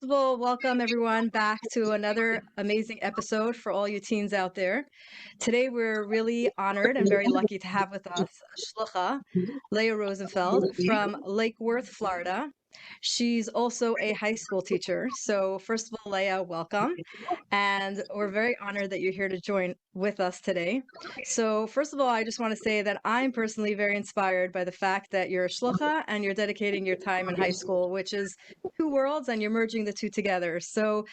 of all, welcome everyone back to another amazing episode for all you teens out there. Today, we're really honored and very lucky to have with us Shlucha, Leah Rosenfeld from Lake Worth, Florida. She's also a high school teacher. So, first of all, Leah, welcome. And we're very honored that you're here to join with us today. So, first of all, I just want to say that I'm personally very inspired by the fact that you're a shlucha and you're dedicating your time in high school, which is two worlds, and you're merging the two together. So,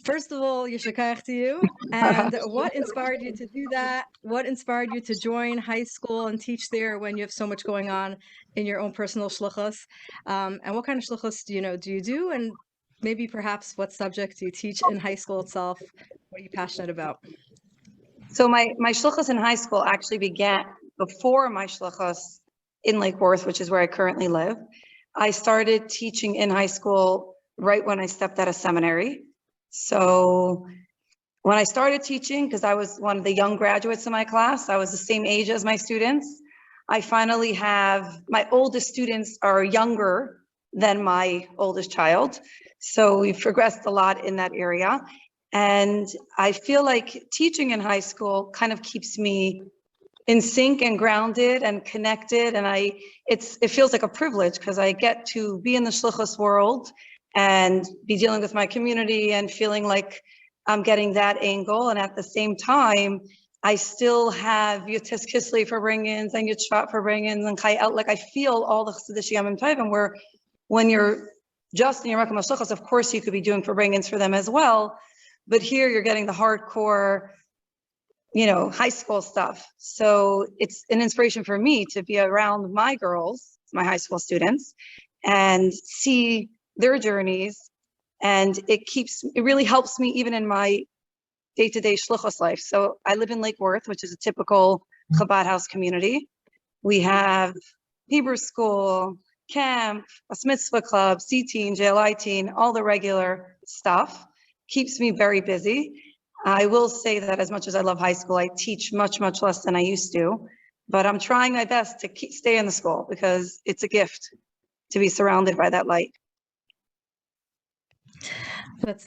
first of all, yeshakach to you. And what inspired you to do that? What inspired you to join high school and teach there when you have so much going on in your own personal shluchos? And what kind of shluchos do you do? And maybe perhaps what subject do you teach in high school itself? What are you passionate about? So my shluchos in high school actually began before my shluchos in Lake Worth, which is where I currently live. I started teaching in high school right when I stepped out of seminary. So when I started teaching, because I was one of the young graduates in my class, I was the same age as my students. I finally have, my oldest students are younger than my oldest child. So we've progressed a lot in that area. And I feel like teaching in high school kind of keeps me in sync and grounded and connected. And it feels like a privilege because I get to be in the shluchos world and be dealing with my community and feeling like I'm getting that angle. And at the same time, I still have Yotis Kislev for bring-ins and Yitzhak for bring-ins and Chai out. Like I feel all the Chassidishim and Tovim where when you're just in your Makam HaShluchos, of course you could be doing for bring-ins for them as well. But here you're getting the hardcore, high school stuff. So it's an inspiration for me to be around my girls, my high school students, and see their journeys. And it really helps me even in my day-to-day shluchos life. So I live in Lake Worth, which is a typical Chabad house community. We have Hebrew school, camp, a mitzvah club, C-teen, JLI-teen, all the regular stuff. Keeps me very busy. I will say that as much as I love high school, I teach much, much less than I used to, but I'm trying my best to stay in the school because it's a gift to be surrounded by that light.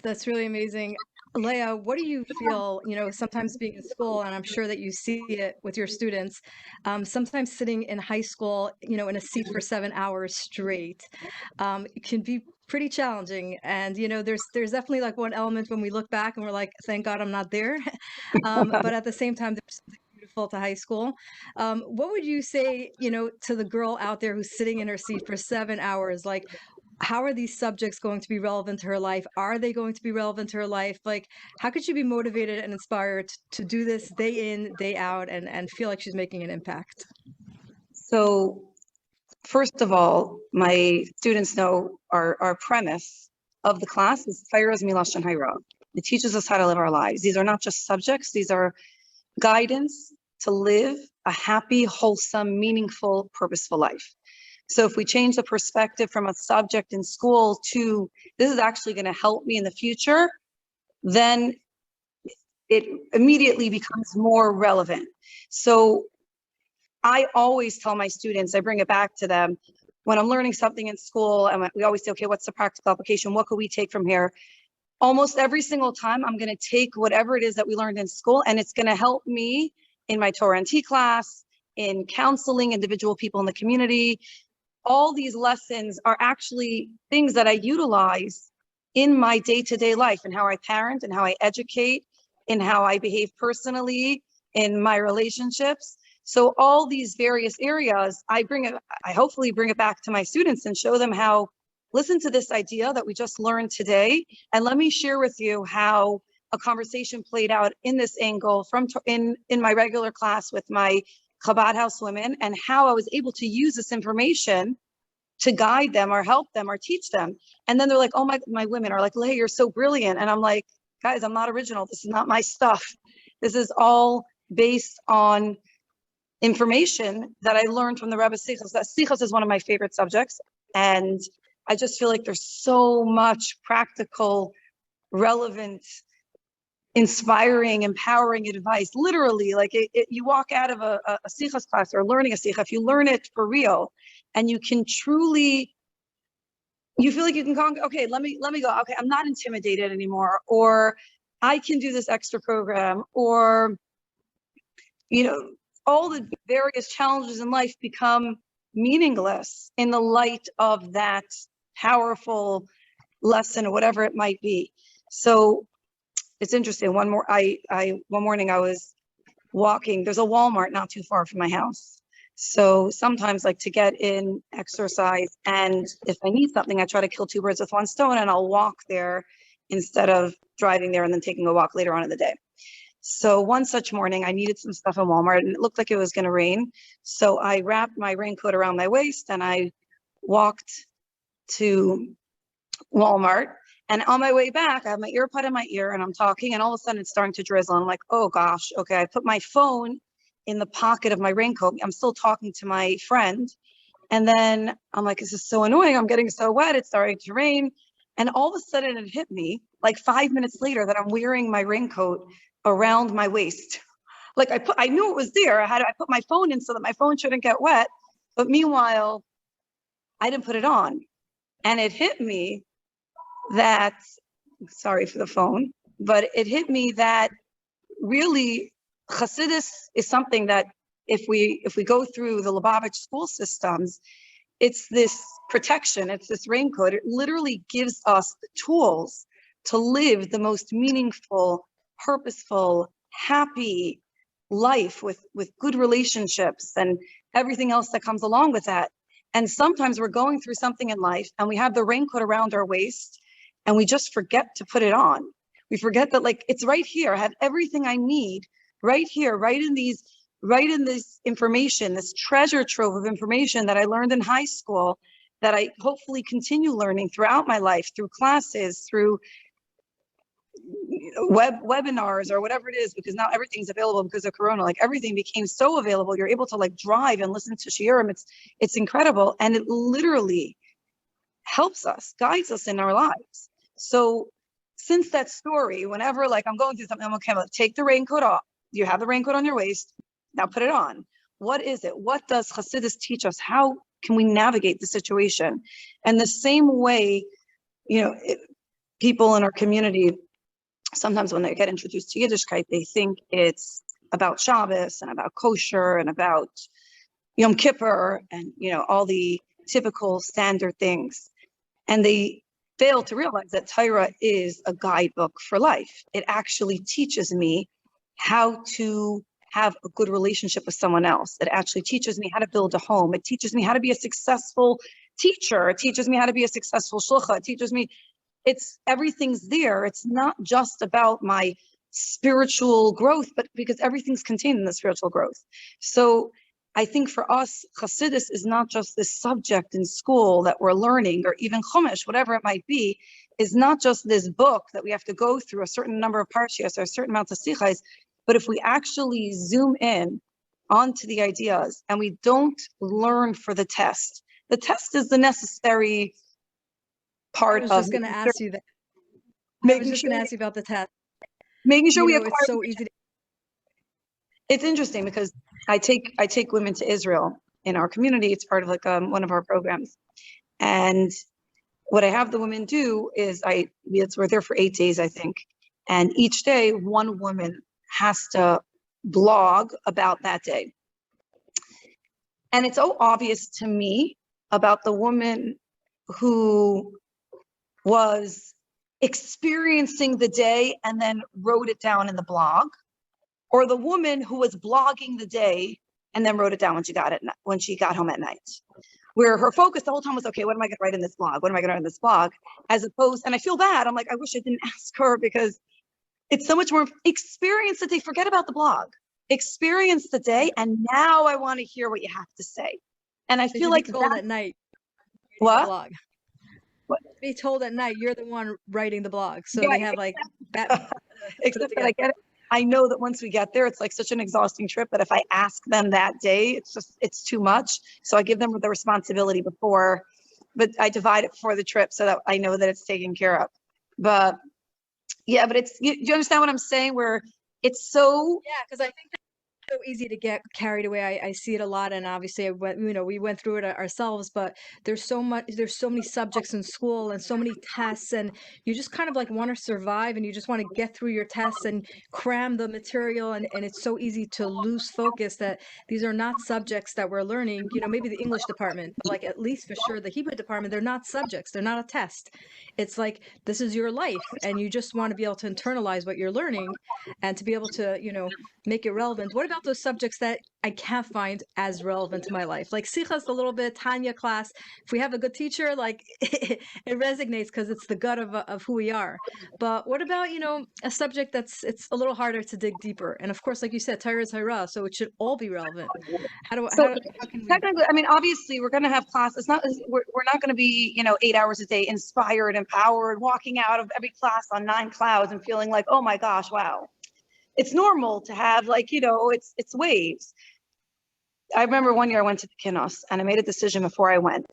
That's really amazing. Leah, what do you feel, sometimes being in school, and I'm sure that you see it with your students, sometimes sitting in high school, in a seat for 7 hours straight, can be pretty challenging. And, there's definitely like one element when we look back and we're like, thank God I'm not there. But at the same time, there's something beautiful to high school. What would you say, to the girl out there who's sitting in her seat for 7 hours? Like, how are these subjects going to be relevant to her life? Are they going to be relevant to her life? Like, how could she be motivated and inspired to do this day in, day out, and feel like she's making an impact? So first of all, my students know our premise of the class is Chayros Milashon Hayra. It teaches us how to live our lives. These are not just subjects, these are guidance to live a happy, wholesome, meaningful, purposeful life. So if we change the perspective from a subject in school to this is actually going to help me in the future, then it immediately becomes more relevant. So I always tell my students, I bring it back to them, when I'm learning something in school, and we always say, okay, what's the practical application? What could we take from here? Almost every single time, I'm going to take whatever it is that we learned in school, and it's going to help me in my Torah and T class, in counseling individual people in the community. All these lessons are actually things that I utilize in my day-to-day life and how I parent and how I educate and how I behave personally in my relationships. So all these various areas, I hopefully bring it back to my students and show them how, listen to this idea that we just learned today. And let me share with you how a conversation played out in this angle in my regular class with my Chabad house women, and how I was able to use this information to guide them or help them or teach them. And then they're like, oh, my women are like, Leah, you're so brilliant. And I'm like, guys, I'm not original. This is not my stuff. This is all based on information that I learned from the Rebbe Sichos. That Sichos is one of my favorite subjects. And I just feel like there's so much practical, relevant, inspiring, empowering advice. Literally, like you walk out of a Sichos class or learning a Sicha, if you learn it for real, and you can truly you feel like you can conquer, okay, let me go. Okay, I'm not intimidated anymore, or I can do this extra program, or all the various challenges in life become meaningless in the light of that powerful lesson or whatever it might be. So it's interesting. One morning I was walking. There's a Walmart not too far from my house. So sometimes, like, to get in exercise, and if I need something, I try to kill two birds with one stone, and I'll walk there instead of driving there and then taking a walk later on in the day. So one such morning, I needed some stuff in Walmart, and it looked like it was going to rain. So I wrapped my raincoat around my waist, and I walked to Walmart. And on my way back, I have my earpod in my ear, and I'm talking, and all of a sudden it's starting to drizzle. And I'm like, oh gosh, okay. I put my phone in the pocket of my raincoat. I'm still talking to my friend. And then I'm like, this is so annoying. I'm getting so wet. It's starting to rain. And all of a sudden it hit me like 5 minutes later that I'm wearing my raincoat around my waist. Like I knew it was there. I put my phone in so that my phone shouldn't get wet. But meanwhile, I didn't put it on. And it hit me that, sorry for the phone, but it hit me that really Hasidus is something that if we go through the Lubavitch school systems, it's this protection, it's this raincoat. It literally gives us the tools to live the most meaningful, purposeful, happy life with good relationships and everything else that comes along with that. And sometimes we're going through something in life and we have the raincoat around our waist and we just forget to put it on. We forget that, like, it's right here. I have everything I need right here, right in this information, this treasure trove of information that I learned in high school, that I hopefully continue learning throughout my life, through classes, through webinars or whatever it is, because now everything's available because of Corona. Like, everything became so available. You're able to, like, drive and listen to shiurim. It's incredible. And it literally helps us, guides us in our lives. So since that story, whenever, like, I'm going through something, I'm okay, like, take the raincoat off. You have the raincoat on your waist. Now put it on. What is it? What does Hasidus teach us? How can we navigate the situation? And the same way, people in our community, sometimes when they get introduced to Yiddishkeit, they think it's about Shabbos and about kosher and about Yom Kippur and, all the typical standard things. And they fail to realize that Torah is a guidebook for life. It actually teaches me how to have a good relationship with someone else. It actually teaches me how to build a home. It teaches me how to be a successful teacher. It teaches me how to be a successful shlucha. It teaches me, everything's there. It's not just about my spiritual growth, but because everything's contained in the spiritual growth. So I think for us, Hasidus is not just this subject in school that we're learning, or even Chumash, whatever it might be, is not just this book that we have to go through a certain number of parshias or a certain amount of sichos. But if we actually zoom in onto the ideas and we don't learn for the test is the necessary part of. I was just going to ask you that. I was just going to ask you about the test. Making sure we acquire. It's so easy. It's interesting because I take women to Israel in our community. It's part of, like, one of our programs, and what I have the women do is we're there for 8 days, I think, and each day one woman has to blog about that day. And it's so obvious to me about the woman who was experiencing the day and then wrote it down in the blog, or the woman who was blogging the day and then wrote it down when she got home at night, where her focus the whole time was, okay, what am I going to write in this blog? What am I going to write in this blog? As opposed, and I feel bad. I'm like, I wish I didn't ask her, because it's so much more experience the day. Forget about the blog. Experience the day, and now I want to hear what you have to say. And I feel like told at night. What? Blog. What? Be told at night you're the one writing the blog, so they have like that. Except that I get it. I know that once we get there, it's like such an exhausting trip that if I ask them that day, it's too much. So I give them the responsibility before, but I divide it before the trip so that I know that it's taken care of. But yeah, but do you understand what I'm saying? Where it's so. Yeah, because I think so easy to get carried away. I see it a lot, and obviously, we went through it ourselves. But there's so many subjects in school, and so many tests, and you just kind of like want to survive, and you just want to get through your tests and cram the material, and it's so easy to lose focus that these are not subjects that we're learning. Maybe the English department, but like at least for sure the Hebrew department, they're not subjects. They're not a test. It's like this is your life, and you just want to be able to internalize what you're learning, and to be able to make it relevant. What about those subjects that I can't find as relevant to my life? Like Sichas a little bit, Tanya class. If we have a good teacher, like it resonates because it's the gut of who we are. But what about, a subject it's a little harder to dig deeper? And of course, like you said, Torah is Torah, so it should all be relevant. So How can we? technically, I mean, obviously, we're going to have classes. We're not going to be 8 hours a day inspired, empowered, walking out of every class on 9 clouds and feeling like, oh my gosh, wow. It's normal to have it's waves. I remember one year I went to the Kinos and I made a decision before I went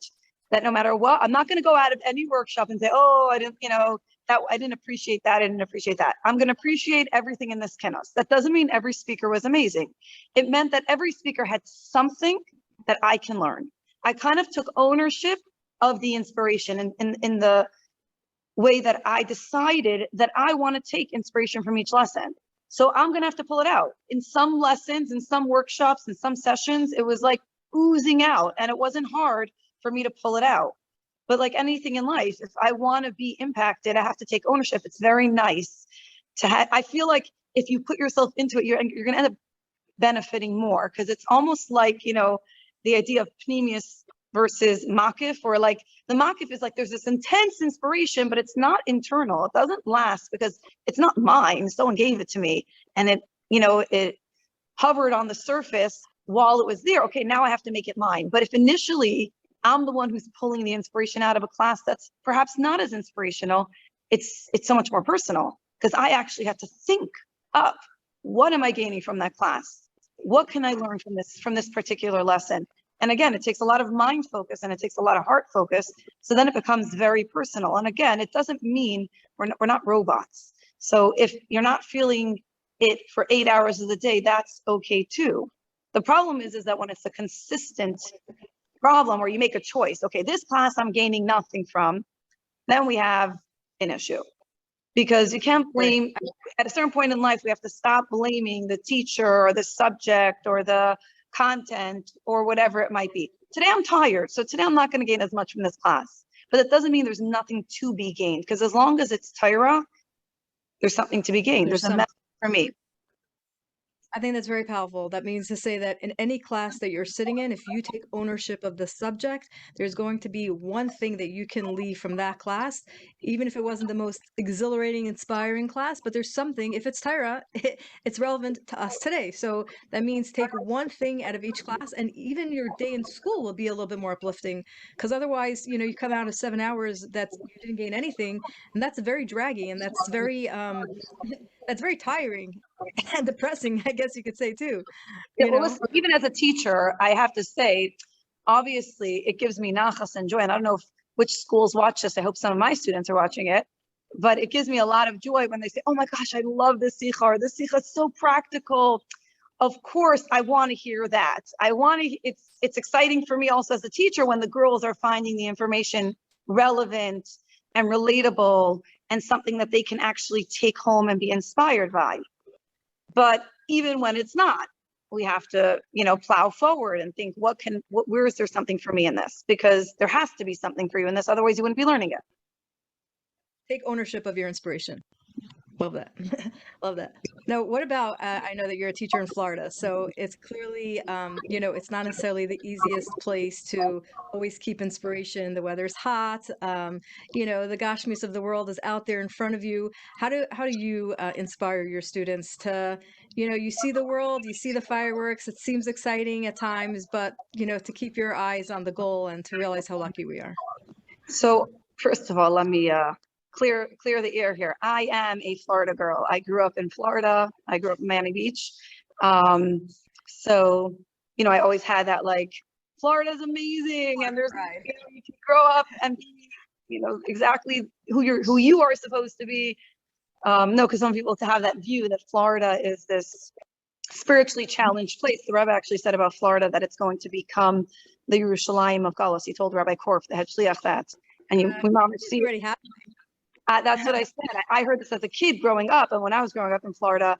that no matter what, I'm not going to go out of any workshop and say, oh, I didn't, that I didn't appreciate that. I didn't appreciate that. I'm going to appreciate everything in this Kinos. That doesn't mean every speaker was amazing. It meant that every speaker had something that I can learn. I kind of took ownership of the inspiration in the way that I decided that I want to take inspiration from each lesson. So I'm going to have to pull it out. In some lessons, in some workshops, in some sessions, it was like oozing out, and it wasn't hard for me to pull it out. But like anything in life, if I want to be impacted, I have to take ownership. It's very nice to have. I feel like if you put yourself into it, you're going to end up benefiting more, because it's almost like, the idea of pneumius versus makif, or like the makif is like there's this intense inspiration, but it's not internal. It doesn't last because it's not mine. Someone gave it to me, and it hovered on the surface while it was there. Okay, now I have to make it mine. But if initially I'm the one who's pulling the inspiration out of a class that's perhaps not as inspirational, it's so much more personal, because I actually have to think up, what am I gaining from that class? What can I learn from this particular lesson? And again, it takes a lot of mind focus and it takes a lot of heart focus. So then it becomes very personal. And again, it doesn't mean we're not robots. So if you're not feeling it for 8 hours of the day, that's okay too. The problem is that when it's a consistent problem where you make a choice, okay, this class I'm gaining nothing from, then we have an issue. Because you can't blame, at a certain point in life, we have to stop blaming the teacher or the subject or the content or whatever it might be. Today I'm tired, so today I'm not going to gain as much from this class. But it doesn't mean there's nothing to be gained, because as long as it's Torah, there's something to be gained. There's a message for me. I think that's very powerful. That means to say that in any class that you're sitting in, if you take ownership of the subject, there's going to be one thing that you can leave from that class, even if it wasn't the most exhilarating, inspiring class, but there's something, if it's Tyra, it's relevant to us today. So that means take one thing out of each class, and even your day in school will be a little bit more uplifting, because otherwise, you come out of 7 hours that you didn't gain anything, and that's very draggy, and that's very that's very tiring and depressing, I guess you could say too. Yeah, well, listen, even as a teacher, I have to say, obviously, it gives me nachas and joy. And I don't know which schools watch this. I hope some of my students are watching it. But it gives me a lot of joy when they say, oh my gosh, I love this sikha, or this sikha is so practical. Of course, I want to hear that. It's exciting for me also as a teacher when the girls are finding the information relevant and relatable and something that they can actually take home and be inspired by. But even when it's not, we have to, plow forward and think, where is there something for me in this? Because there has to be something for you in this. Otherwise, you wouldn't be learning it. Take ownership of your inspiration. Love that. Love that. Now, what about, I know that you're a teacher in Florida, so it's clearly, it's not necessarily the easiest place to always keep inspiration. The weather's hot. The Gashmis of the world is out there in front of you. How do you inspire your students to, you see the world, you see the fireworks, it seems exciting at times, but, to keep your eyes on the goal and to realize how lucky we are? So first of all, let me clear the air here. I am a Florida girl. I grew up in Florida. I grew up in Miami Beach. So, I always had that like, Florida's amazing, and there's you can grow up and be, exactly who you are supposed to be. No, because some people have that view that Florida is this spiritually challenged place. The Rebbe actually said about Florida that it's going to become the Yerushalayim of Galus. He told Rabbi Korf, the head shliach, that, and we mamish see already happened. that's what I said. I heard this as a kid growing up, and when I was growing up in Florida,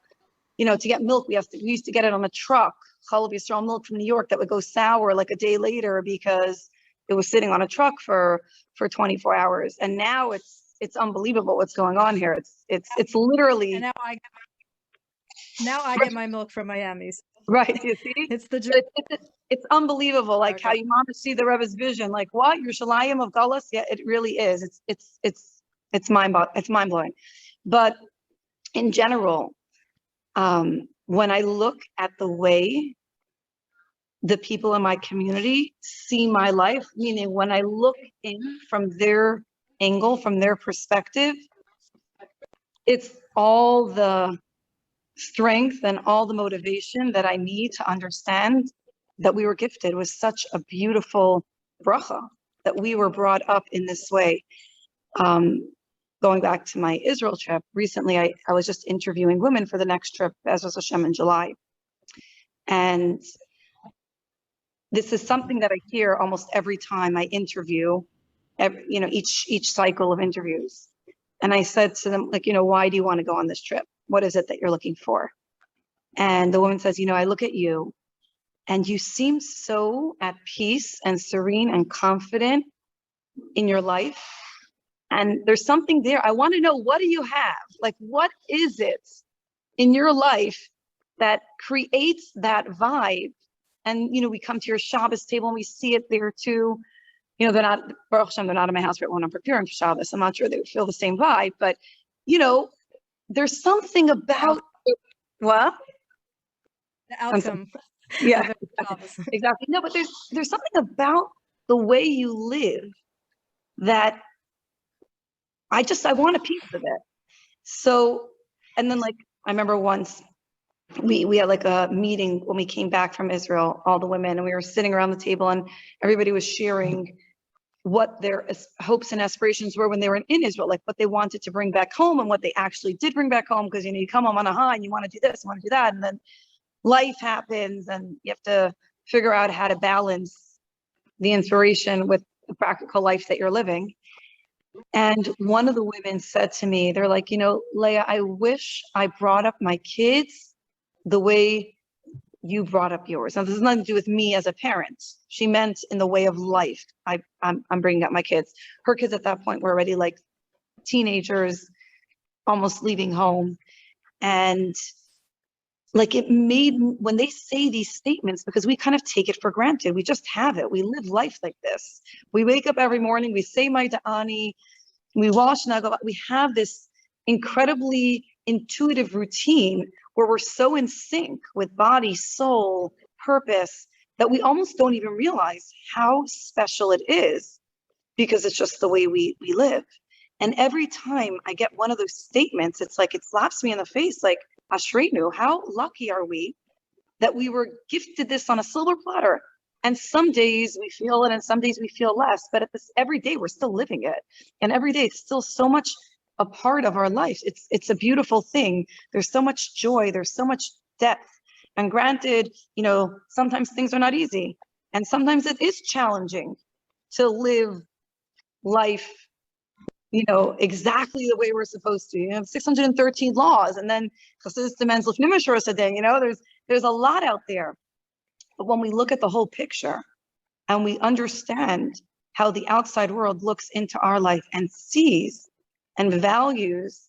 to get milk, we used to get it on a truck, Chalav Yisrael milk from New York, that would go sour like a day later because it was sitting on a truck for 24 hours. And now it's unbelievable what's going on here. It's literally. And now I get my milk from Miami's. Right, you see? It's the it's unbelievable, like okay. how you want to see the Rebbe's vision. Like, what? Yerushalayim of Galus? Yeah, it really is. It's mind blowing. But in general, when I look at the way the people in my community see my life, meaning when I look in from their angle, from their perspective, it's all the strength and all the motivation that I need to understand that we were gifted with such a beautiful bracha, that we were brought up in this way. Going back to my Israel trip, recently I was just interviewing women for the next trip, Bezras Hashem, in July. And this is something that I hear almost every time I interview, each cycle of interviews. And I said to them, like, why do you want to go on this trip? What is it that you're looking for? And the woman says, I look at you and you seem so at peace and serene and confident in your life. And there's something there. I want to know, what do you have? Like, what is it in your life that creates that vibe? And, we come to your Shabbos table and we see it there too. They're not, Baruch Hashem, they're not in my house right when I'm preparing for Shabbos. I'm not sure they would feel the same vibe, but, there's something about what? The outcome. Yeah, exactly. No, but there's something about the way you live that I want a piece of it. So, and then like, I remember once we had like a meeting when we came back from Israel, all the women, and we were sitting around the table and everybody was sharing what their hopes and aspirations were when they were in Israel, like what they wanted to bring back home and what they actually did bring back home. Because, you come home on a high and you want to do this, you want to do that. And then life happens and you have to figure out how to balance the inspiration with the practical life that you're living. And one of the women said to me, they're like, Leah, I wish I brought up my kids the way you brought up yours. Now, this has nothing to do with me as a parent. She meant in the way of life. I'm bringing up my kids. Her kids at that point were already like teenagers, almost leaving home. And like it made, when they say these statements, because we kind of take it for granted. We just have it. We live life like this. We wake up every morning, we say my da'ani, we wash nagava. We have this incredibly intuitive routine where we're so in sync with body, soul, purpose, that we almost don't even realize how special it is, because it's just the way we live. And every time I get one of those statements, it's like it slaps me in the face, like, Ashreinu, how lucky are we that we were gifted this on a silver platter? And some days we feel it and some days we feel less, but every day we're still living it. And every day it's still so much a part of our life. It's a beautiful thing. There's so much joy. There's so much depth. And granted, sometimes things are not easy. And sometimes it is challenging to live life, exactly the way we're supposed to. 613 laws. And then there's a lot out there. But when we look at the whole picture and we understand how the outside world looks into our life and sees and values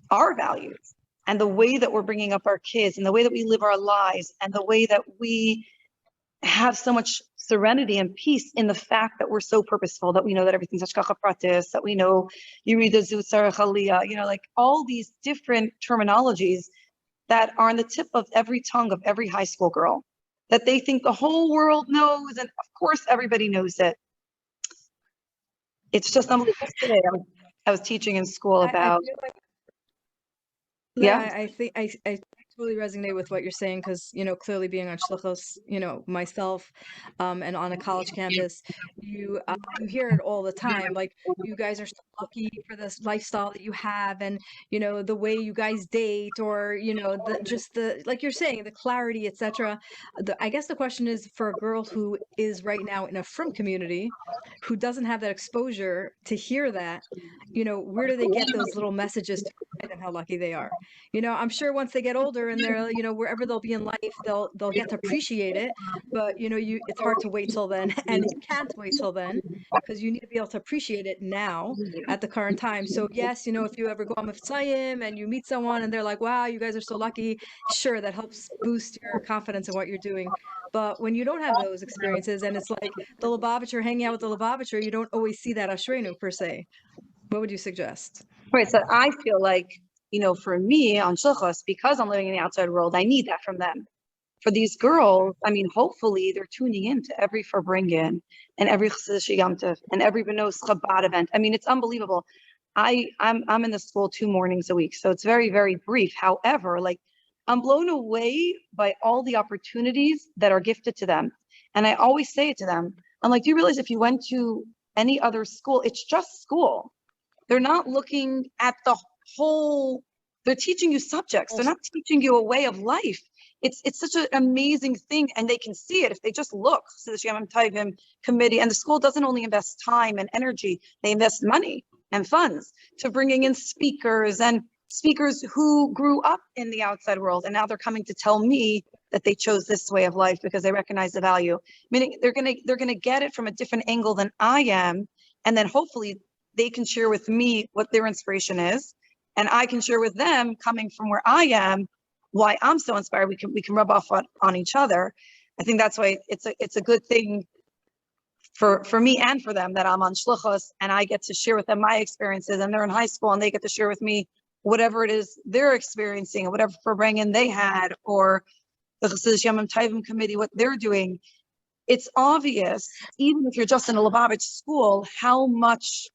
our values and the way that we're bringing up our kids and the way that we live our lives and the way that we have so much serenity and peace in the fact that we're so purposeful, that we know that everything's hashgacha pratis, that we know you read the Zut Sarach Aliyah, like all these different terminologies that are on the tip of every tongue of every high school girl, that they think the whole world knows, and of course everybody knows it. It's just unbelievable. Today I was teaching in school about. I think I totally resonate with what you're saying because, clearly being on shluchos, myself, and on a college campus, you hear it all the time. Like, you guys are so lucky for this lifestyle that you have, and the way you guys date, or like you're saying, the clarity, etc. I guess the question is for a girl who is right now in a frum community, who doesn't have that exposure to hear that. Where do they get those little messages to remind them how lucky they are? I'm sure once they get older and they're, wherever they'll be in life, they'll get to appreciate it. But it's hard to wait till then, and you can't wait till then because you need to be able to appreciate it now at the current time. So yes, if you ever go on Miftzayim and you meet someone and they're like, "Wow, you guys are so lucky," sure, that helps boost your confidence in what you're doing. But when you don't have those experiences, and it's like the Lubavitcher, hanging out with the Lubavitcher, you don't always see that Ashrenu per se. What would you suggest? Right. So I feel like, for me on shluchos, because I'm living in the outside world, I need that from them. For these girls, I mean, hopefully they're tuning in to every Farbringen and every Chassidish Yom Tov and every Benos Chabad event. I mean, it's unbelievable. I'm in the school 2 mornings a week, so it's very, very brief. However, like, I'm blown away by all the opportunities that are gifted to them. And I always say it to them. I'm like, do you realize if you went to any other school, it's just school. They're not looking at the whole, they're teaching you subjects. They're not teaching you a way of life. It's such an amazing thing, and they can see it if they just look. So the Shem Tovim committee, and the school doesn't only invest time and energy, they invest money and funds to bringing in speakers who grew up in the outside world, and now they're coming to tell me that they chose this way of life because they recognize the value. Meaning they're gonna get it from a different angle than I am, and then hopefully they can share with me what their inspiration is, and I can share with them, coming from where I am, why I'm so inspired. We can rub off on each other. I think that's why it's a good thing for me and for them that I'm on shluchos and I get to share with them my experiences, and they're in high school and they get to share with me whatever it is they're experiencing, or whatever Farbringen they had, or the Chassidish Yom Tovim committee, what they're doing. It's obvious, even if you're just in a Lubavitch school, how much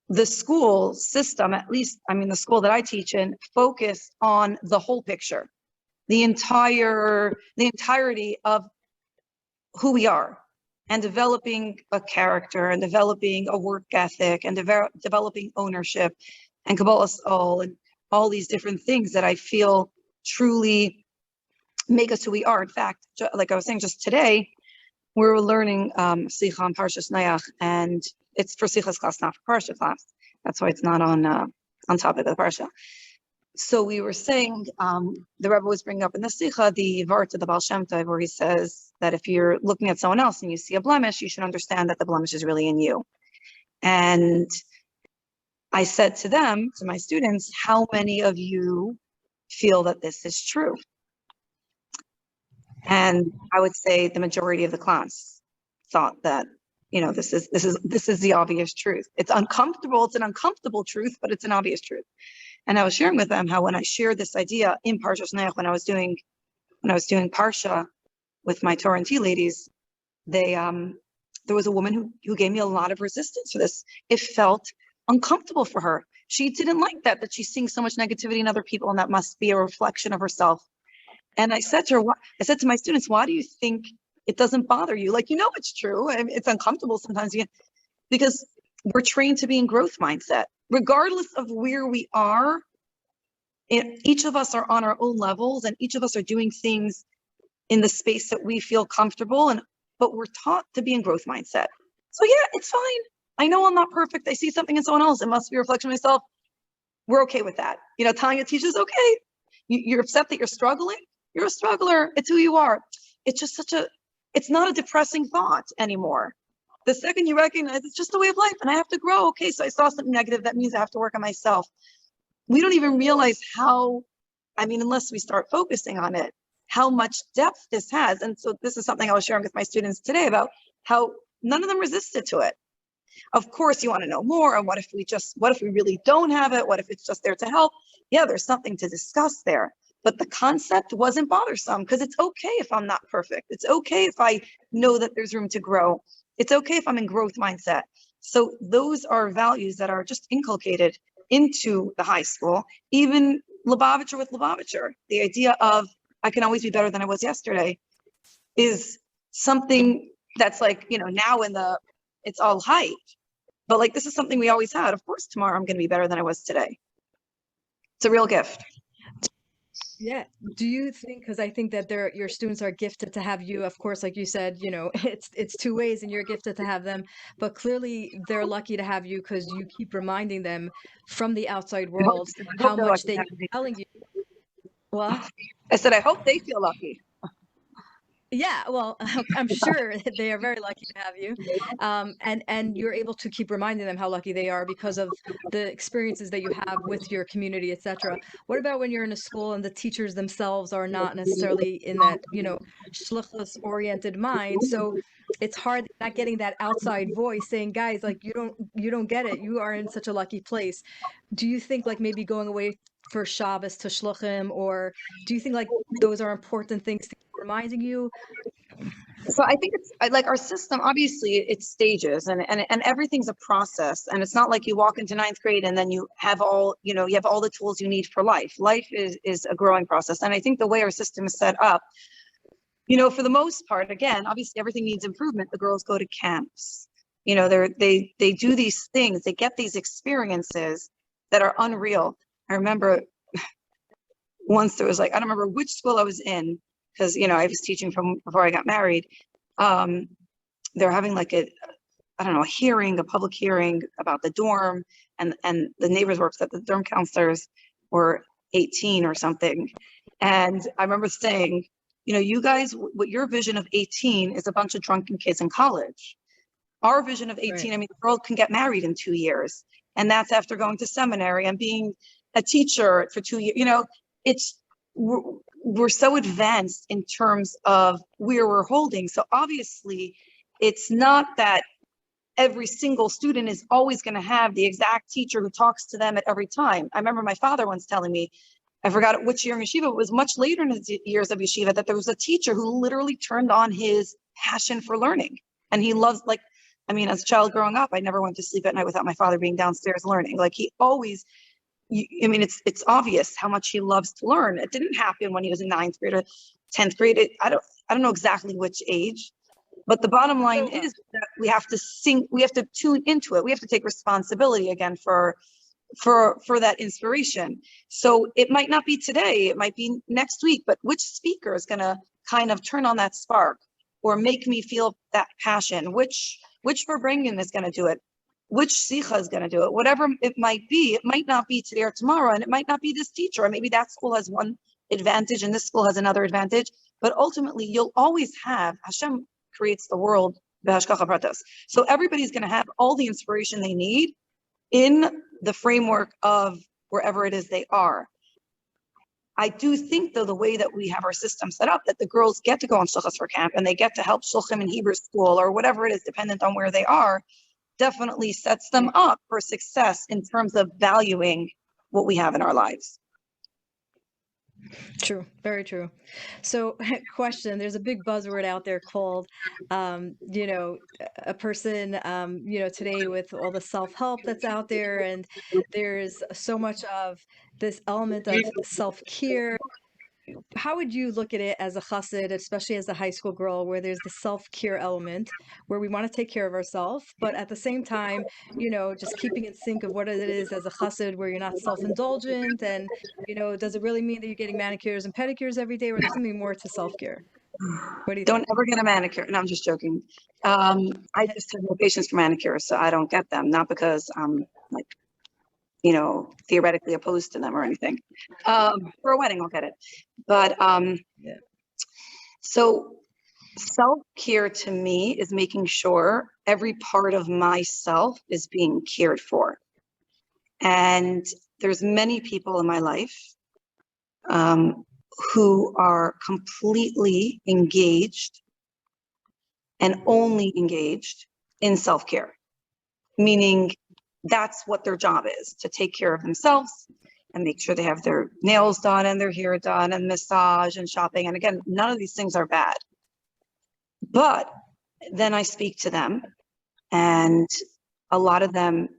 the school system, at least, I mean, the school that I teach in, focused on the whole picture, the entirety of who we are, and developing a character, and developing a work ethic, and developing ownership, and Kabbalah's and all these different things that I feel truly make us who we are. In fact, like I was saying just today, we were learning Sicha on Parshas Noach, and it's for Sicha's class, not for Parsha class. That's why it's not on topic of the Parsha. So we were saying, the Rebbe was bringing up in the Sicha the Vart of the Baal Shem Tov, where he says that if you're looking at someone else and you see a blemish, you should understand that the blemish is really in you. And I said to them, to my students, how many of you feel that this is true? And I would say the majority of the class thought that, this is the obvious truth. It's uncomfortable. It's an uncomfortable truth, but it's an obvious truth. And I was sharing with them how when I shared this idea in Parshas Noach, when I was doing Parsha with my Torah and Tea ladies, there was a woman who gave me a lot of resistance for this. It felt uncomfortable for her. She didn't like that she's seeing so much negativity in other people, and that must be a reflection of herself. And I said to her, I said to my students, why do you think it doesn't bother you? Like, it's true. I mean, it's uncomfortable sometimes, because we're trained to be in growth mindset, regardless of where we are. Each of us are on our own levels, and each of us are doing things in the space that we feel comfortable, but we're taught to be in growth mindset. So yeah, it's fine. I know I'm not perfect. I see something in someone else. It must be a reflection of myself. We're okay with that. Tanya teaches, okay, you're upset that you're struggling. You're a struggler. It's who you are. It's just it's not a depressing thought anymore. The second you recognize it's just a way of life and I have to grow. Okay, so I saw something negative. That means I have to work on myself. We don't even realize unless we start focusing on it, how much depth this has. And so this is something I was sharing with my students today about how none of them resisted to it. Of course, you want to know more. And what if we really don't have it? What if it's just there to help? Yeah, there's something to discuss there. But the concept wasn't bothersome, because it's okay if I'm not perfect. It's okay if I know that there's room to grow. It's okay if I'm in growth mindset. So those are values that are just inculcated into the high school, even Lubavitcher with Lubavitcher. The idea of I can always be better than I was yesterday is something that's like, now it's all hype. But like, this is something we always had. Of course, tomorrow I'm going to be better than I was today. It's a real gift. Yeah. Do you think, because I think that your students are gifted to have you, of course, like you said, it's two ways and you're gifted to have them, but clearly they're lucky to have you because you keep reminding them from the outside world I how hope they're much lucky they to have keep me. telling you. What? I said, I hope they feel lucky. Yeah, well, I'm sure they are very lucky to have you, and you're able to keep reminding them how lucky they are because of the experiences that you have with your community, etc. What about when you're in a school and the teachers themselves are not necessarily in that, shluchus oriented mind? So it's hard not getting that outside voice saying, guys, like you don't get it. You are in such a lucky place. Do you think like maybe going away for Shabbos to shluchim, or do you think like those are important things to keep reminding you? So I think like our system, obviously it's stages and everything's a process. And it's not like you walk into ninth grade and then you have all the tools you need for life. Life is a growing process. And I think the way our system is set up, for the most part, again, obviously everything needs improvement. The girls go to camps, they do these things, they get these experiences that are unreal. I remember once there was like, I don't remember which school I was in, because I was teaching from before I got married. They're having like a public hearing about the dorm, and the neighbors were upset that the dorm counselors were 18 or something. And I remember saying, you guys, what your vision of 18 is a bunch of drunken kids in college. Our vision of 18, Right. I mean, the girl can get married in 2 years, and that's after going to seminary and being a teacher for 2 years. It's we're so advanced in terms of where we're holding. So obviously, it's not that every single student is always going to have the exact teacher who talks to them at every time. I remember my father once telling me, I forgot which year in yeshiva, it was much later in his years of yeshiva, that there was a teacher who literally turned on his passion for learning. And he loves, like, I mean, as a child growing up, I never went to sleep at night without my father being downstairs learning. Like, he always, I mean, it's obvious how much he loves to learn. It didn't happen when he was in ninth grade or 10th grade. I don't know exactly which age, but the bottom line So, is that we have to tune into it. We have to take responsibility again for that inspiration. So it might not be today, it might be next week, but which speaker is going to kind of turn on that spark or make me feel that passion? Which Farbrengen is going to do it? Which Sicha is going to do it? Whatever it might be, it might not be today or tomorrow, and it might not be this teacher, or maybe that school has one advantage and this school has another advantage. But ultimately, you'll always have, Hashem creates the world, so everybody's going to have all the inspiration they need in the framework of wherever it is they are. I do think, though, the way that we have our system set up, that the girls get to go on shluchas for camp and they get to help shluchim in Hebrew school or whatever it is, dependent on where they are, definitely sets them up for success in terms of valuing what we have in our lives. true, very true. So, question, there's a big buzzword out there called, a person, today with all the self-help that's out there, and there's so much of this element of self-care. How would you look at it as a chassid, especially as a high school girl, where there's the self-care element, where we want to take care of ourselves, but at the same time, just keeping in sync of what it is as a chassid, where you're not self-indulgent, and does it really mean that you're getting manicures and pedicures every day, or there's something more to self-care? What do you Don't think? ever get a manicure. No, I'm just joking. I just have no patience for manicures, so I don't get them. Not because I'm like, theoretically opposed to them or anything. For a wedding, I'll get it. But Yeah. so self-care to me is making sure every part of myself is being cared for. And there's many people in my life who are completely engaged and only engaged in self-care, meaning that's what their job is, to take care of themselves and make sure they have their nails done and their hair done and massage and shopping. And again, none of these things are bad. But then I speak to them, and a lot of them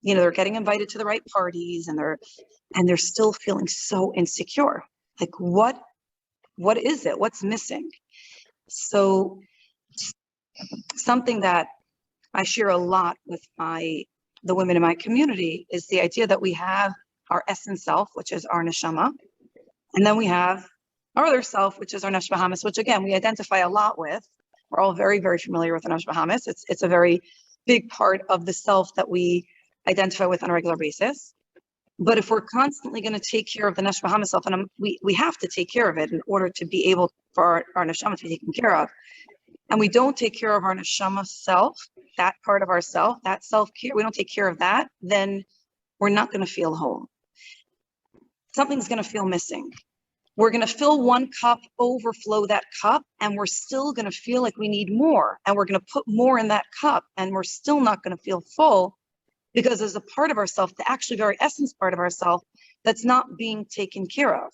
they're getting invited to the right parties, and they're still feeling so insecure. Like, what is it? What's missing? So something that I share a lot with the women in my community is the idea that we have our essence self, which is our neshama, and then we have our other self, which is our nefesh bahamis, which again we identify a lot with. We're all very, very familiar with the nefesh bahamis. It's a very big part of the self that we identify with on a regular basis. But if we're constantly going to take care of the nefesh bahamis self, and we have to take care of it in order to be able for our neshama to be taken care of, and we don't take care of our neshama self, that part of ourself, that self-care, we don't take care of that, then we're not going to feel whole. Something's going to feel missing. We're going to fill one cup, overflow that cup, and we're still going to feel like we need more. And we're going to put more in that cup, and we're still not going to feel full because there's a part of ourself, the actually very essence part of ourself, that's not being taken care of.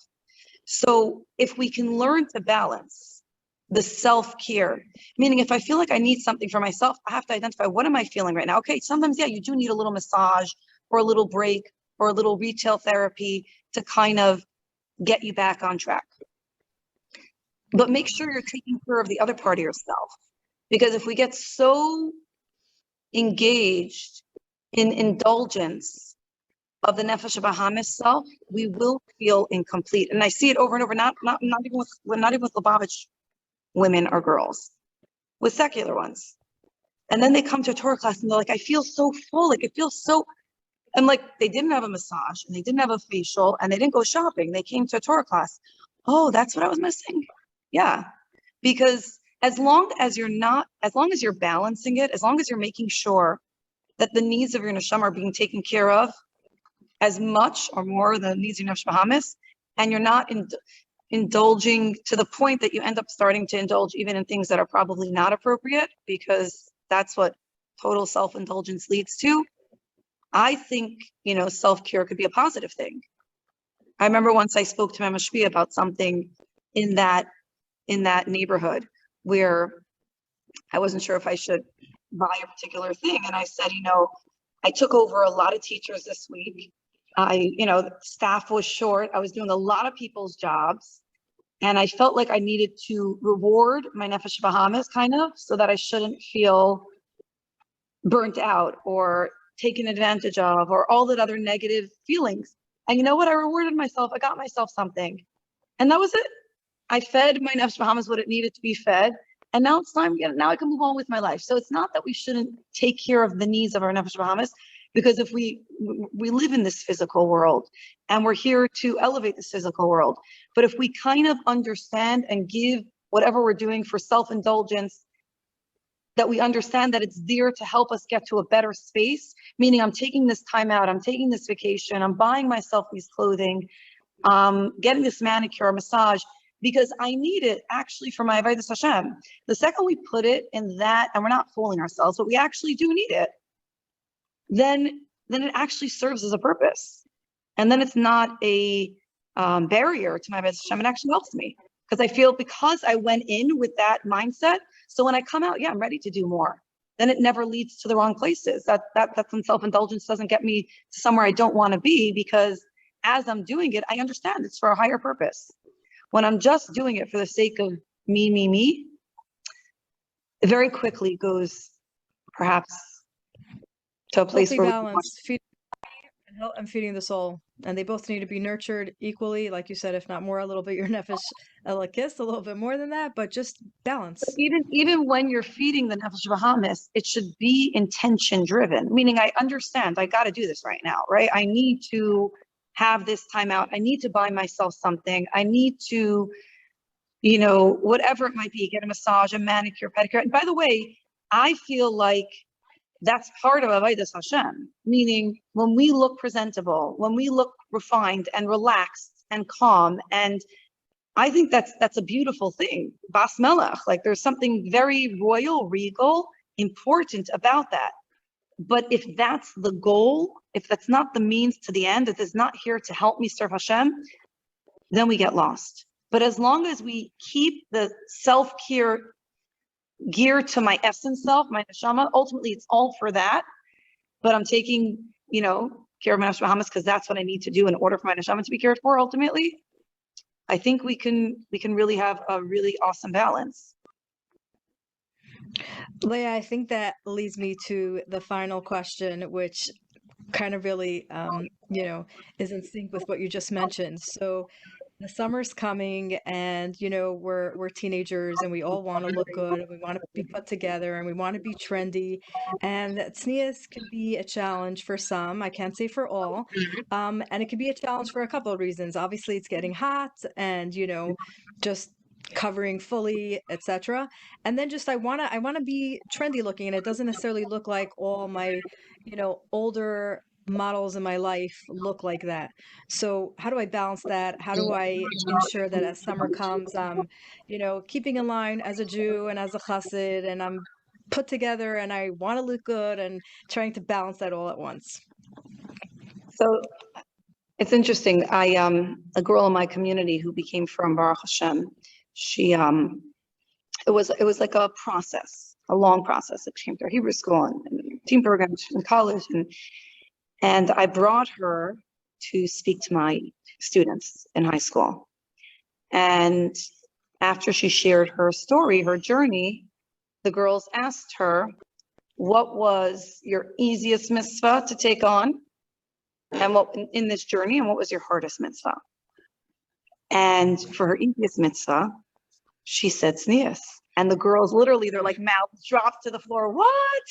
So if we can learn to balance the self-care, meaning if I feel like I need something for myself, I have to identify, what am I feeling right now? Okay, sometimes, yeah, you do need a little massage or a little break or a little retail therapy to kind of get you back on track. But make sure you're taking care of the other part of yourself. Because if we get so engaged in indulgence of the nefesh bahamis self, we will feel incomplete. And I see it over and over, not even with Lubavitch women or girls, with secular ones. And then they come to a Torah class and they're like, I feel so full, like it feels so, and like they didn't have a massage and they didn't have a facial and they didn't go shopping. They came to a Torah class. Oh, that's what I was missing. Yeah. Because as long as you're balancing it, as long as you're making sure that the needs of your neshama are being taken care of as much or more than the needs of your nefesh bahamis, and you're not indulging to the point that you end up starting to indulge even in things that are probably not appropriate, because that's what total self-indulgence leads to. I think, self-care could be a positive thing. I remember once I spoke to Mama Shvi about something in that neighborhood where I wasn't sure if I should buy a particular thing. And I said, I took over a lot of teachers this week. Staff was short. I was doing a lot of people's jobs. And I felt like I needed to reward my nefesh bahamis kind of, so that I shouldn't feel burnt out or taken advantage of or all that other negative feelings. And you know what? I rewarded myself. I got myself something. And that was it. I fed my nefesh bahamis what it needed to be fed. And now it's time, now I can move on with my life. So it's not that we shouldn't take care of the needs of our nefesh bahamis, because if we live in this physical world and we're here to elevate this physical world. But if we kind of understand and give whatever we're doing for self-indulgence, that we understand that it's there to help us get to a better space, meaning I'm taking this time out, I'm taking this vacation, I'm buying myself these clothing, getting this manicure, massage, because I need it actually for my avodas Hashem. The second we put it in that, and we're not fooling ourselves, but we actually do need it, then it actually serves as a purpose. And then it's not a barrier to my avodas Hashem. It actually helps me, because I feel, because I went in with that mindset, so when I come out, yeah, I'm ready to do more. Then it never leads to the wrong places. That's when self-indulgence doesn't get me to somewhere I don't want to be, because as I'm doing it, I understand it's for a higher purpose. When I'm just doing it for the sake of me, it very quickly goes perhaps to a place Healthy where balance, feeding and feeding the soul. And they both need to be nurtured equally, like you said, if not more, a little bit your nefesh elakis, a little bit more than that, but just balance. even when you're feeding the nefesh bahamis, it should be intention driven, meaning I understand I got to do this right now, right? I need to have this time out. I need to buy myself something. I need to, whatever it might be, get a massage, a manicure, pedicure. And by the way, I feel like that's part of avodas Hashem, meaning when we look presentable, when we look refined and relaxed and calm, and I think that's a beautiful thing. Bas Melech, like there's something very royal, regal, important about that. But if that's the goal, if that's not the means to the end, if it's not here to help me serve Hashem, then we get lost. But as long as we keep the self-care geared to my essence self, my neshama, ultimately it's all for that. But I'm taking care of my neshama Bahamas, because that's what I need to do in order for my neshama to be cared for ultimately. I think we can really have a really awesome balance. Leah, I think that leads me to the final question, which kind of really, is in sync with what you just mentioned. So the summer's coming, and we're teenagers, and we all want to look good, and we want to be put together, and we want to be trendy. And tznius can be a challenge for some. I can't say for all. And it can be a challenge for a couple of reasons. Obviously, it's getting hot, and just covering fully, etc. And then just I want to be trendy looking, and it doesn't necessarily look like all my older models in my life look like that. So how do I balance that? How do I ensure that as summer comes, I'm, keeping in line as a Jew and as a chassid, and I'm put together, and I want to look good, and trying to balance that all at once? So it's interesting. A girl in my community who became from Baruch Hashem, she it was like a process, a long process. It came through Hebrew school and team programs in college, and I brought her to speak to my students in high school. And after she shared her story, her journey, the girls asked her, what was your easiest mitzvah to take on? And what in this journey, and what was your hardest mitzvah? And for her easiest mitzvah, she said tznius. And the girls literally, they're like mouths dropped to the floor. What?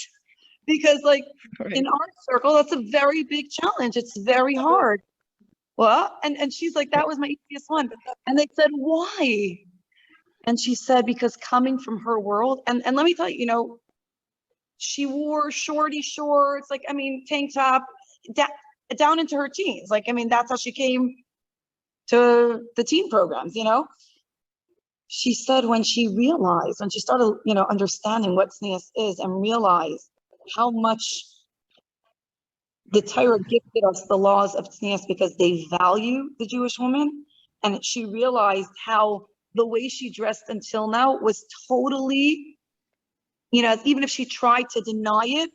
Because like in our circle, that's a very big challenge. It's very hard. Well, and she's like, that was my easiest one. And they said, why? And she said, because coming from her world, and let me tell you, she wore shorty shorts, like, tank top, down into her teens. Like, that's how she came to the teen programs, She said when she started, understanding what tznius is, and realized how much the Torah gifted us the laws of tznius because they value the Jewish woman. And she realized how the way she dressed until now was totally, even if she tried to deny it,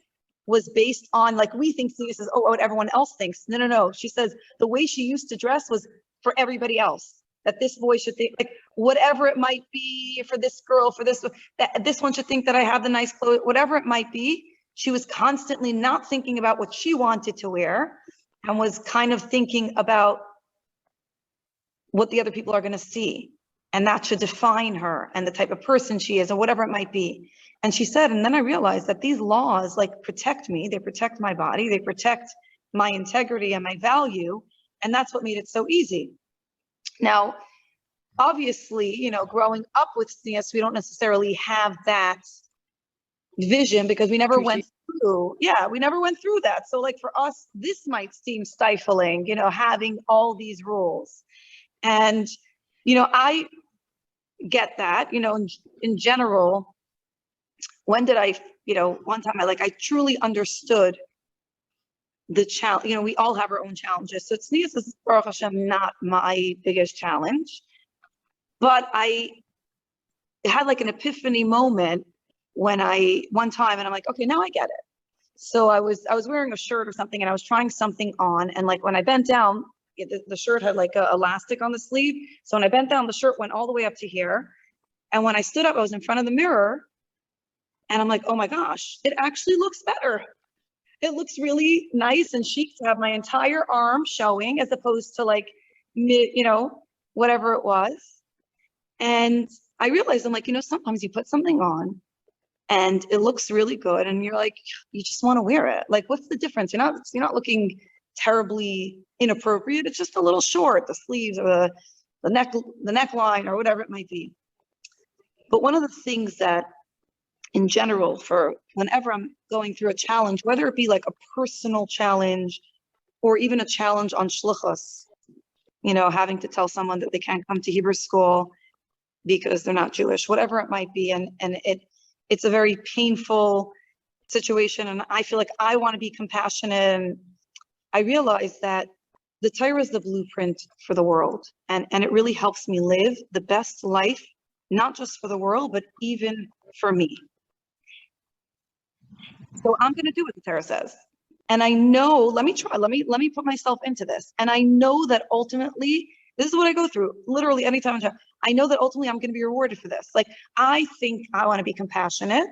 was based on, like, we think tznius is, what everyone else thinks. No. She says the way she used to dress was for everybody else. That this boy should think, like, whatever it might be for this girl, that this one should think that I have the nice clothes, whatever it might be. She was constantly not thinking about what she wanted to wear, and was kind of thinking about what the other people are going to see. And that should define her and the type of person she is, or whatever it might be. And she said, and then I realized that these laws protect me. They protect my body. They protect my integrity and my value. And that's what made it so easy. Now, obviously, growing up with tznius, we don't necessarily have that vision because we never went through that. So like for us, this might seem stifling, having all these rules. And, I get that, in general. When did I, one time I truly understood the challenge. We all have our own challenges. So tznius is, Baruch Hashem, not my biggest challenge. But I had an epiphany moment when one time, and I'm like, okay, now I get it. So I was wearing a shirt or something, and I was trying something on, and when I bent down, the shirt had a elastic on the sleeve. So when I bent down, the shirt went all the way up to here. And when I stood up, I was in front of the mirror, and I'm like, oh my gosh, it actually looks better. It looks really nice and chic to have my entire arm showing, as opposed to whatever it was. And I realized, I'm like, sometimes you put something on and it looks really good, and you're like, you just want to wear it. Like, what's the difference? You're not looking terribly inappropriate. It's just a little short, the sleeves or the neckline or whatever it might be. But one of the things that, in general, for whenever I'm going through a challenge, whether it be a personal challenge or even a challenge on shluchos, having to tell someone that they can't come to Hebrew school because they're not Jewish, whatever it might be, and it's a very painful situation, and I feel like I want to be compassionate, and I realize that the Torah is the blueprint for the world, and it really helps me live the best life, not just for the world, but even for me. So I'm going to do what the Torah says. And I know, let me put myself into this. And I know that ultimately, this is what I go through literally anytime. I know that ultimately I'm going to be rewarded for this. Like, I think I want to be compassionate,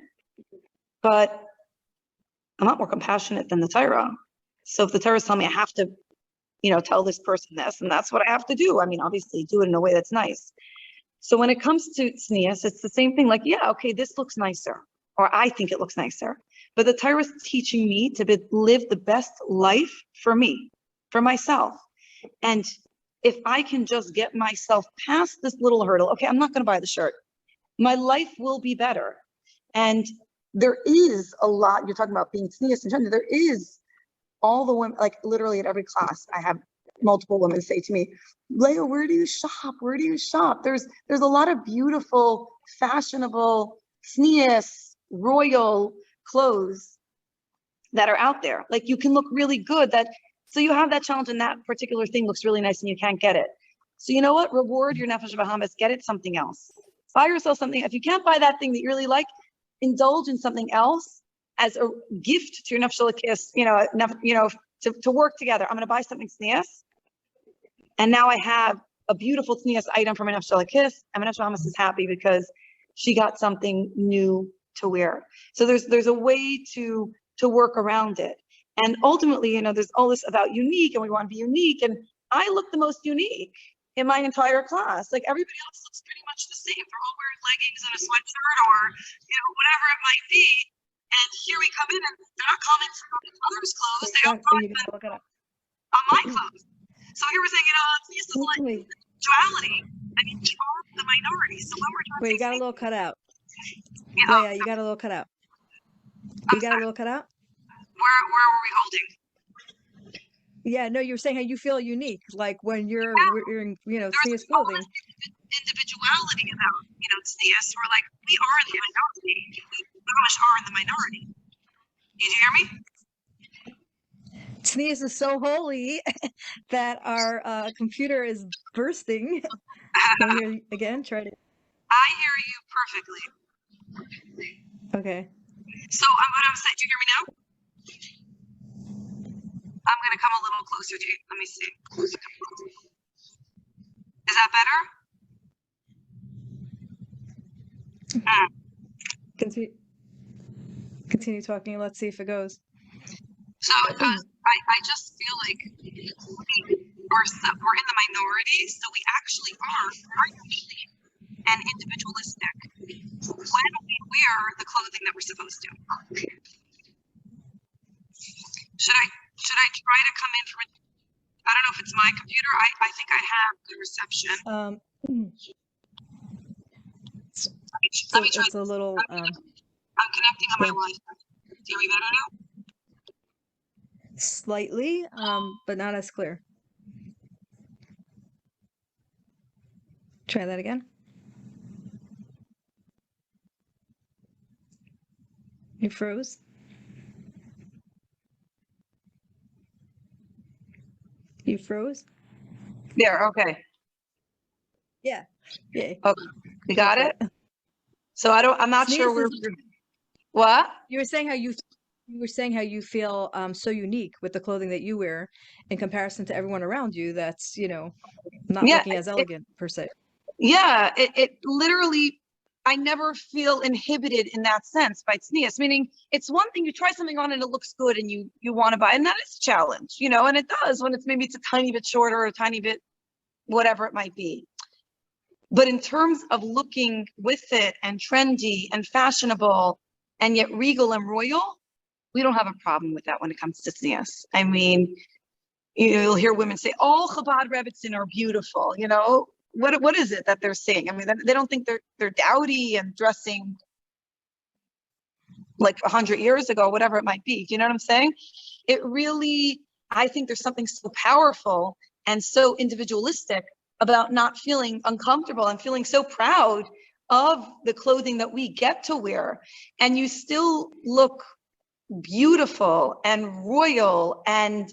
but I'm not more compassionate than the Torah. So if the Torah is telling me I have to, tell this person this, and that's what I have to do. I mean, obviously do it in a way that's nice. So when it comes to tznius, it's the same thing. Like, yeah, okay, this looks nicer, or I think it looks nicer. But the Torah is teaching me to live the best life for me, for myself. And if I can just get myself past this little hurdle, okay, I'm not going to buy the shirt. My life will be better. And there is a lot, you're talking about being tznius and gender, there is all the women, like literally at every class, I have multiple women say to me, Leah, where do you shop? Where do you shop? There's a lot of beautiful, fashionable, tznius, royal clothes that are out there. Like, you can look really good. So you have that challenge, and that particular thing looks really nice and you can't get it. So you know what? Reward your nefesh bahamas, get it something else. Buy yourself something. If you can't buy that thing that you really like, indulge in something else as a gift to your nefesh kiss, to work together. I'm going to buy something tznius, and now I have a beautiful tznius item from my nefesh kiss, and my nefesh bahamas is happy because she got something new to wear. So there's a way to work around it. And ultimately, there's all this about unique, and we want to be unique. And I look the most unique in my entire class. Like, everybody else looks pretty much the same. They're all wearing leggings and a sweatshirt, or whatever it might be. And here we come in, and they're not commenting on others' clothes. They don't comment on my clothes. So here we're saying, this is like duality. I mean, we are the minority. So when we're trying Wait, to you got a little cut out. Leah, You got a little cut out. You got a little cut out? Where were we holding? Yeah, no, you were saying how you feel unique, like when you're wearing, tznius clothing. Individuality about, tznius. We're like, we are in the minority. We are in the minority. Did you hear me? Tznius is so holy that our computer is bursting. Can you hear again? Try to. I hear you perfectly. Okay. So what I'm saying, do you hear me now? I'm going to come a little closer to you. Let me see. Is that better? Continue talking. Let's see if it goes. So I just feel like we're in the minority, so we actually are unique and individualistic when we wear the clothing that we're supposed to. Should I try to come in from? I don't know if it's my computer. I think I have good reception. Let me try. It's a little. I'm connecting on my Wi-Fi. Do you hear me better now? Slightly, but not as clear. Try that again. You froze. You froze? There, okay. Yeah. Yeah. Okay. You got it? So I'm not sure where what? You were saying how you feel so unique with the clothing that you wear in comparison to everyone around you that's, not looking as elegant per se. Yeah, it literally, I never feel inhibited in that sense by tznius, meaning it's one thing you try something on and it looks good and you want to buy, and that is a challenge, and it does when maybe it's a tiny bit shorter or a tiny bit whatever it might be. But in terms of looking with it and trendy and fashionable and yet regal and royal, we don't have a problem with that when it comes to tznius. I mean, you'll hear women say, all Chabad Rebbetzin are beautiful, What is it that they're saying? I mean, they don't think they're dowdy and dressing like 100 years ago, whatever it might be. Do you know what I'm saying? It really, I think there's something so powerful and so individualistic about not feeling uncomfortable and feeling so proud of the clothing that we get to wear. And you still look beautiful and royal, and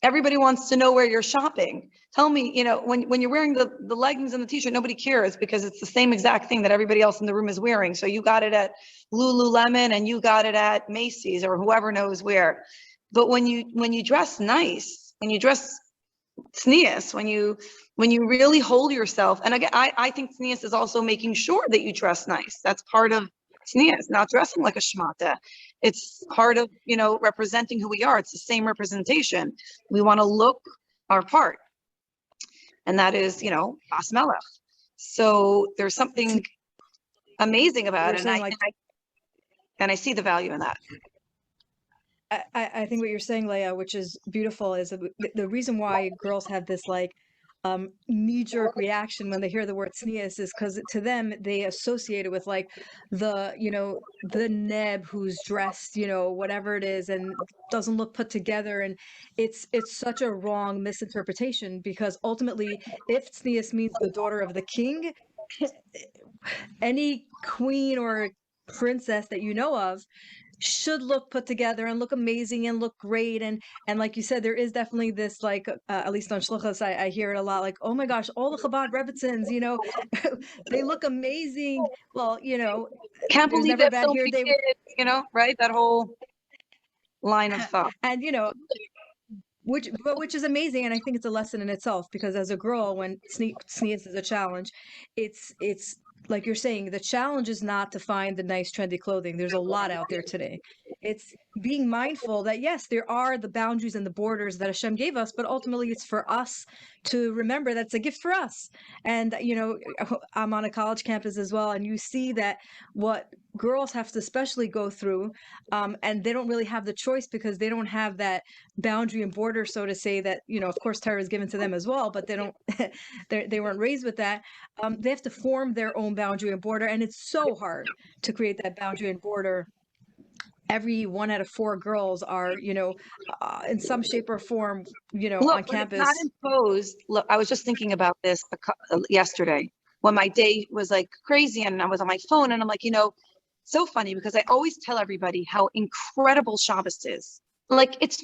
everybody wants to know where you're shopping. Tell me, when you're wearing the leggings and the t-shirt, nobody cares because it's the same exact thing that everybody else in the room is wearing. So you got it at Lululemon and you got it at Macy's or whoever knows where. But when you dress nice, when you dress tznius, when you really hold yourself, and again, I think tznius is also making sure that you dress nice. That's part of tznius, not dressing like a shmata. It's part of, representing who we are. It's the same representation. We want to look our part, and that is, bas melech. So there's something amazing about You're it, saying like and I see the value in that. I think what you're saying, Leah, which is beautiful, is the reason why girls have this like knee-jerk reaction when they hear the word tznius is because to them they associate it with like the neb who's dressed, whatever it is, and doesn't look put together, and it's such a wrong misinterpretation because ultimately, if tznius means the daughter of the king, any queen or princess that you know of should look put together and look amazing and look great, and like you said, there is definitely this like at least on shluchas I hear it a lot, like, oh my gosh, all the Chabad Rebbitzins, they look amazing. Well, Can't there's believe never they a have bad so hair many day. kids, right? That whole line of thought. And which is amazing, and I think it's a lesson in itself because as a girl, when sneeze is a challenge, it's like you're saying, the challenge is not to find the nice trendy clothing. There's a lot out there today. It's being mindful that yes, there are the boundaries and the borders that Hashem gave us, but ultimately it's for us to remember that it's a gift for us. And I'm on a college campus as well, and you see that what girls have to especially go through, and they don't really have the choice because they don't have that boundary and border, so to say, that of course Torah is given to them as well, but they don't they weren't raised with that. They have to form their own boundary and border, and it's so hard to create that boundary and border. Every 1 out of 4 girls are in some shape or form Look, on when it's not campus. imposed, look, I was just thinking about this yesterday when my day was like crazy and I was on my phone and I'm like, so funny because I always tell everybody how incredible Shabbos is. Like, it's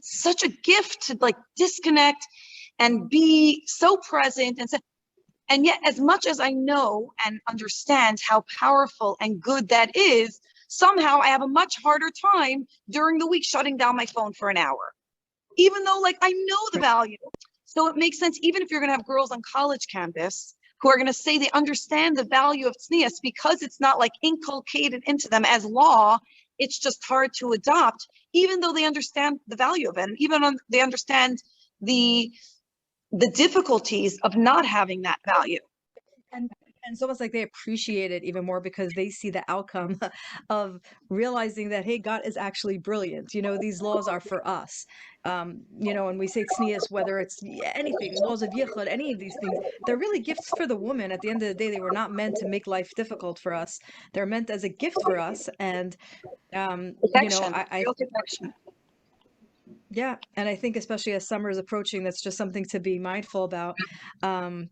such a gift to like disconnect and be so present and yet as much as I know and understand how powerful and good that is, somehow I have a much harder time during the week shutting down my phone for an hour, even though like I know the value. So it makes sense, even if you're going to have girls on college campus who are going to say they understand the value of tznius because it's not like inculcated into them as law. It's just hard to adopt, even though they understand the value of it, and even they understand the difficulties of not having that value. And it's almost like they appreciate it even more because they see the outcome of realizing that, hey, God is actually brilliant. These laws are for us. And we say tznius, whether it's anything, laws of yichud, any of these things, they're really gifts for the woman. At the end of the day, they were not meant to make life difficult for us. They're meant as a gift for us. And, Protection, I real protection. yeah, and I think especially as summer is approaching, that's just something to be mindful about. Um,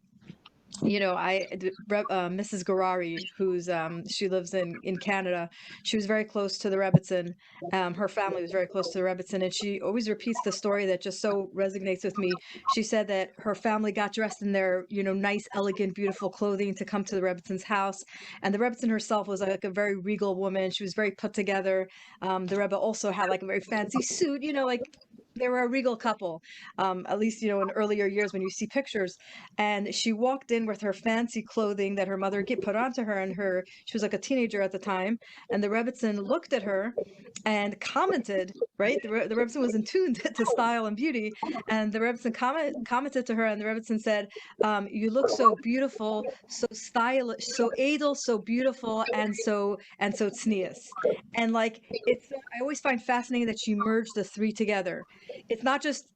Mrs. Garari, who's she lives in Canada. She was very close to the Rebbitzin. Her family was very close to the Rebbitzin, and she always repeats the story that just so resonates with me. She said that her family got dressed in their nice, elegant, beautiful clothing to come to the Rebbitzin's house, and the Rebbitzin herself was like a very regal woman. She was very put together. The Rebbe also had like a very fancy suit. Like they were a regal couple. At least in earlier years when you see pictures. And she walked in with her fancy clothing that her mother put onto her, and she was like a teenager at the time. And the Rebbitzin looked at her and commented, right? The Rebbitzin was in tune to style and beauty, and the Rebbitzin commented to her, and the Rebbitzin said, "You look so beautiful, so stylish, so edel, so beautiful, and so tznius." And like I always find fascinating that she merged the three together. It's not just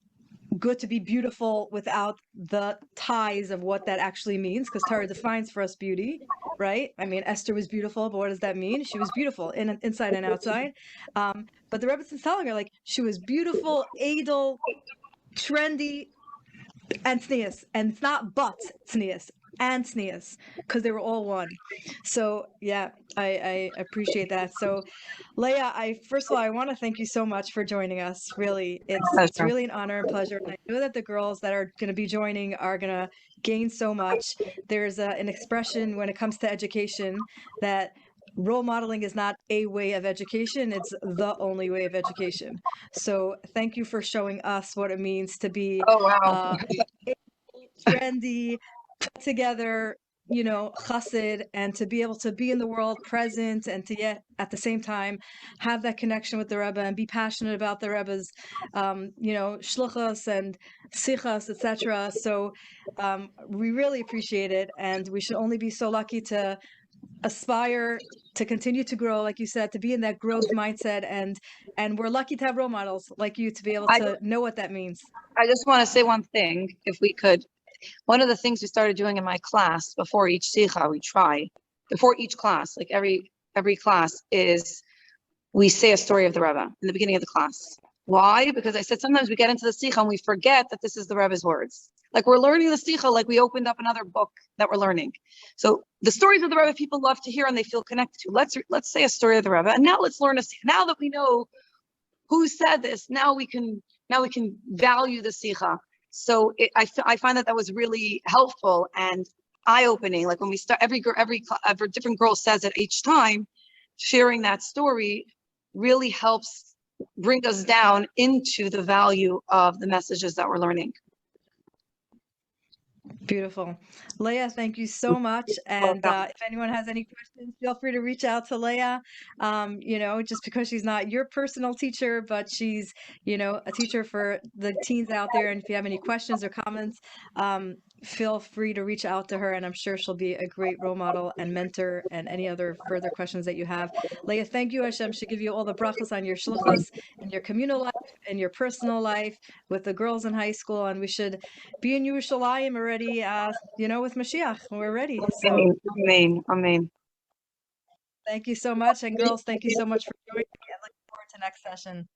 good to be beautiful without the ties of what that actually means, because Torah defines for us beauty, right? I mean, Esther was beautiful, but what does that mean? She was beautiful inside and outside. But the Rebbe's telling her like she was beautiful, edel, trendy, and tznius, and it's not but tznius and tznius because they were all one. So yeah, I appreciate that. So Leah, I first of all I want to thank you so much for joining us. Really, it's Pleasure. really an honor and pleasure. I know that the girls that are going to be joining are going to gain so much. There's an expression when it comes to education that role modeling is not a way of education, it's the only way of education. So thank you for showing us what it means to be Oh, wow. trendy, put together, chassid, and to be able to be in the world present, and to yet at the same time have that connection with the Rebbe and be passionate about the Rebbe's, shluchos and sichas, etc. So we really appreciate it, and we should only be so lucky to aspire to continue to grow, like you said, to be in that growth mindset, and we're lucky to have role models like you to be able I, to know what that means. I just want to say one thing, if we could. One of the things we started doing in my class before each sikha, we try before each class, like every class, is we say a story of the Rebbe in the beginning of the class. Why? Because I said sometimes we get into the sikha and we forget that this is the Rebbe's words. Like we're learning the sikha, like we opened up another book that we're learning. So the stories of the Rebbe people love to hear and they feel connected to. Let's say a story of the Rebbe, and now let's learn a sikha. Now that we know who said this, now we can value the sikha. So I find that was really helpful and eye-opening. Like when we start, every different girl says it each time, sharing that story really helps bring us down into the value of the messages that we're learning. Beautiful. Leah, thank you so much. And if anyone has any questions, feel free to reach out to Leah. Just because she's not your personal teacher, but she's, a teacher for the teens out there. And if you have any questions or comments, feel free to reach out to her. And I'm sure she'll be a great role model and mentor, and any other further questions that you have. Leah, thank you. Hashem should give you all the brachos on your shluchos and your communal life and your personal life with the girls in high school. And we should be in Yerushalayim already, with Mashiach. We're ready. So Amen. Thank you so much. And girls, thank you so much for joining me. I look forward to next session.